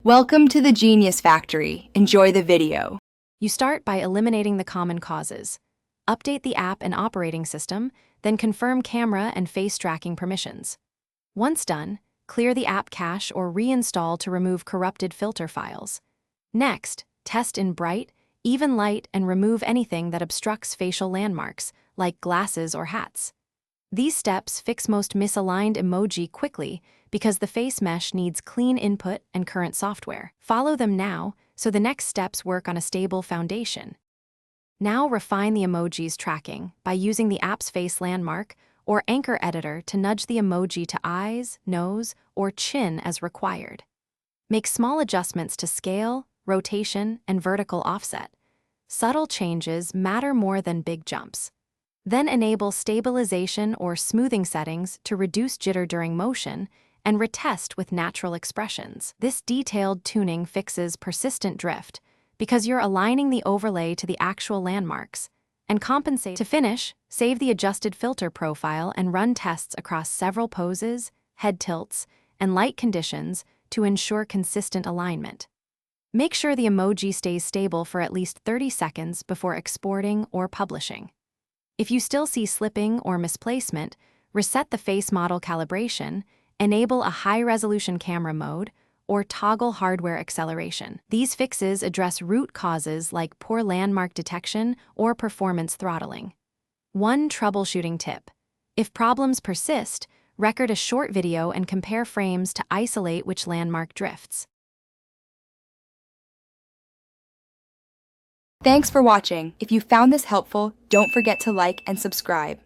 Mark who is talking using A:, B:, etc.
A: Welcome to the Genius Factory. Enjoy the video.
B: You start by eliminating the common causes. Update the app and operating system, then confirm camera and face tracking permissions. Once done, clear the app cache or reinstall to remove corrupted filter files. Next, test in bright, even light and remove anything that obstructs facial landmarks, like glasses or hats. These steps fix most misaligned emoji quickly because the face mesh needs clean input and current software. Follow them now so the next steps work on a stable foundation. Now refine the emoji's tracking by using the app's face landmark or anchor editor to nudge the emoji to eyes, nose, or chin as required. Make small adjustments to scale, rotation, and vertical offset. Subtle changes matter more than big jumps. Then enable stabilization or smoothing settings to reduce jitter during motion and retest with natural expressions. This detailed tuning fixes persistent drift because you're aligning the overlay to the actual landmarks and compensate. To finish, save the adjusted filter profile and run tests across several poses, head tilts, and light conditions to ensure consistent alignment. Make sure the emoji stays stable for at least 30 seconds before exporting or publishing. If you still see slipping or misplacement, reset the face model calibration, enable a high-resolution camera mode, or toggle hardware acceleration. These fixes address root causes like poor landmark detection or performance throttling. One troubleshooting tip: if problems persist, record a short video and compare frames to isolate which landmark drifts.
A: Thanks for watching. If you found this helpful, don't forget to like and subscribe.